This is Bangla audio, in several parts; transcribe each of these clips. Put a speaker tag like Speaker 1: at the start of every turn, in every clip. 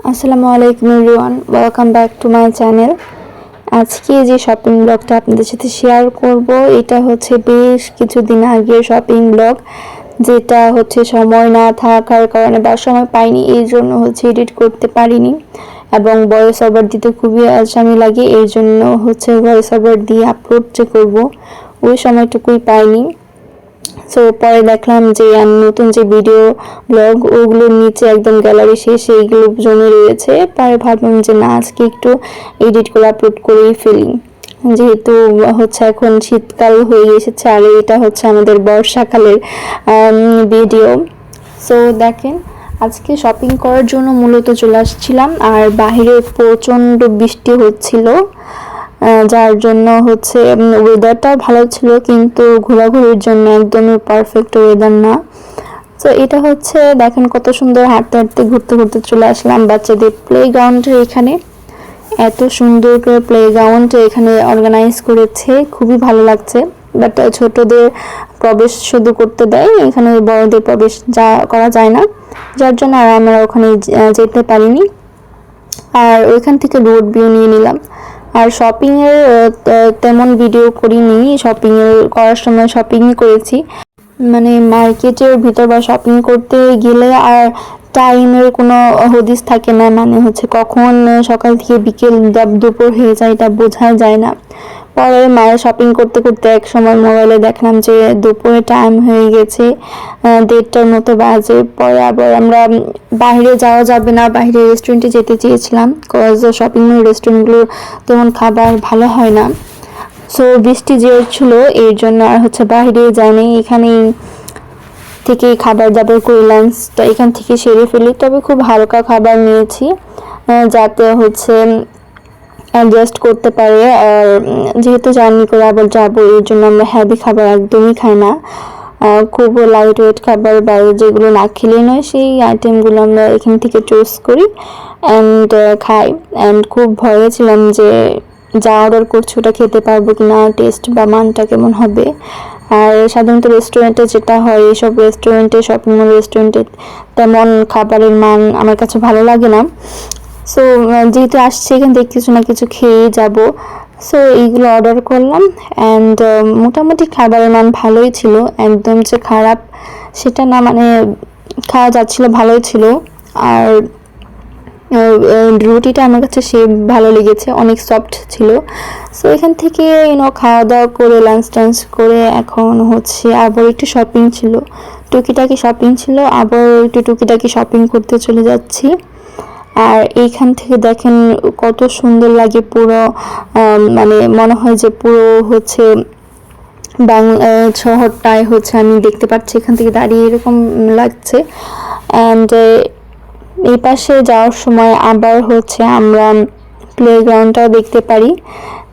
Speaker 1: আসসালামু আলাইকুম everyone, welcome back to my channel. আজকে যে শপিং ব্লগটা আপনাদের সাথে শেয়ার করব, এটা হচ্ছে বেশ কিছুদিন আগের শপিং ব্লগ, যেটা হচ্ছে সময় না থাকার কারণে বা সময় পাইনি, এই জন্য হচ্ছে এডিট করতে পারিনি এবং ভয়েস ওভার দিতে খুবই আলসামি লাগে। এই জন্য হচ্ছে ভয়েস ওভার দিয়ে আপলোড যে করবো ওই সময়টুকুই পাইনি। সো পরে দেখলাম যে নতুন যে ভিডিও ব্লগ ওগুলোর নিচে একদম গ্যালারি শেষে এইগুলো জমে রয়েছে। পরে ভাবলাম যে না, আজকে একটু এডিট করে আপলোড করেই ফেলি, যেহেতু হচ্ছে এখন শীতকাল হয়ে এসেছে আর এটা হচ্ছে আমাদের বর্ষাকালের ভিডিও। সো দেখেন, আজকে শপিং করার জন্য মূলত চলে আসছিলাম আর বাইরে প্রচণ্ড বৃষ্টি হচ্ছিল, যার জন্য হচ্ছে ওয়েদারটা ভালো ছিল কিন্তু ঘোরাঘুরির জন্য একদমই পারফেক্ট ওয়েদার না। তো এটা হচ্ছে দেখেন কত সুন্দর, হাঁটতে হাঁটতে ঘুরতে ঘুরতে চলে আসলাম বাচ্চাদের প্লে গ্রাউন্ডে। এখানে এত সুন্দর করে প্লে গ্রাউন্ড এখানে অর্গানাইজ করেছে, খুবই ভালো লাগছে। বাট ছোটদের প্রবেশ শুধু করতে দেয়, এখানে বড়দের প্রবেশ করা যায় না, যার জন্য আর আমরা ওখানে যেতে পারিনি। আর ওইখান থেকে রোড ভিউ নিয়ে নিলাম। আর শপিংয়ের তেমন ভিডিও করিনি, শপিংয়ের করার সময় শপিংই করেছি, মানে মার্কেটের ভিতর বা শপিং করতে গেলে আর টাইমের কোনো হদিস থাকে না, মানে হচ্ছে কখন সকাল থেকে বিকেল দুপুর হয়ে যায় এটা বোঝা যায় না। পরে মায়ের শপিং করতে করতে এক সময় মোবাইলে দেখলাম যে দুপুরে টাইম হয়ে গেছে, 1:30টার মতো বাজে। পরে আবার আমরা বাইরে যাওয়া যাবে না, বাইরে রেস্টুরেন্টে যেতে চেয়েছিলাম, কজ শপিং রেস্টুরেন্টগুলো তেমন খাবার ভালো হয় না। সো বৃষ্টি যে ছিল এর জন্য আর হচ্ছে বাইরে যায়নি, এখানেই থেকে খাবার দাবার করে লাঞ্চটা এখান থেকে সেরে ফেলি। তবে খুব হালকা খাবার নিয়েছি যাতে হচ্ছে অ্যাডজাস্ট করতে পারে। আর যেহেতু জার্নি করে আবার যাবো, এর জন্য আমরা হেভি খাবার একদমই খাই না, খুব লাইট ওয়েট খাবার বা যেগুলো না খেলেই নয় সেই আইটেমগুলো আমরা এখান থেকে চুজ করি অ্যান্ড খাই। অ্যান্ড খুব ভয়ে ছিলাম যে যা অর্ডার করছি ওটা খেতে পারবো কিনা, টেস্ট বা মানটা কেমন হবে। আর সাধারণত রেস্টুরেন্টে যেটা হয়, এইসব রেস্টুরেন্টে শপিং মল রেস্টুরেন্টে তেমন খাবারের মান আমার কাছে ভালো লাগে না। সো যেহেতু আসছি এখান থেকে কিছু না কিছু খেয়ে যাব, সো এইগুলো অর্ডার করলাম। অ্যান্ড মোটামুটি খাবারের মান ভালোই ছিল, একদম যে খারাপ সেটা না, মানে খাওয়া যাচ্ছিল, ভালোই ছিল। আর রুটিটা আমার কাছে সে ভালো লেগেছে, অনেক সফট ছিল। সো এখান থেকে খাওয়া দাওয়া করে লাঞ্চ টাঞ্চ করে এখন হচ্ছে আবার একটু শপিং ছিল, টুকিটাকি শপিং ছিল, আবার একটু টুকিটাকি শপিং করতে চলে যাচ্ছি। আর এইখান থেকে দেখেন কত সুন্দর লাগে পুরো, মানে মনে হয় যে পুরো হচ্ছে বাংলা শহরটাই হচ্ছে আমি দেখতে পাচ্ছি এখান থেকে দাঁড়িয়ে, এরকম লাগছে। অ্যান্ড এই পাশে যাওয়ার সময় আবার হচ্ছে আমরা প্লে গ্রাউন্ডটাও দেখতে পারি।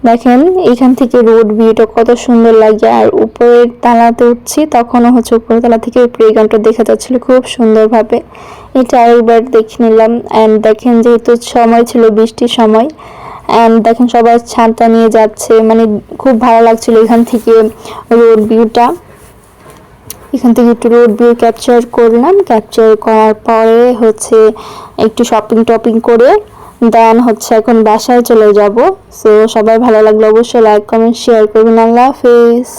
Speaker 1: দেখেন এখান থেকে রোড ভিউটা কত সুন্দর লাগে। আর উপরের তালাতে উঠছি, তখনও হচ্ছে উপরের তালা থেকে প্লে গ্রাউন্ডটা দেখা যাচ্ছিল খুব সুন্দরভাবে। এটা আরেকবার দেখে নিলাম। অ্যান্ড দেখেন যেহেতু সময় ছিল বৃষ্টির সময়, অ্যান্ড দেখেন সবাই ছাতা নিয়ে যাচ্ছে, মানে খুব ভালো লাগছিল এখান থেকে রোড ভিউটা। এখান থেকে একটু রোড ভিউ ক্যাপচার করলাম, ক্যাপচার করার পরে হচ্ছে একটু শপিং টপিং করে দেন হচ্ছে এখন বাসায় চলে যাব। সো সবাই ভালো লাগলে অবশ্যই লাইক কমেন্ট শেয়ার করবেন। আল্লাহ হাফেজ।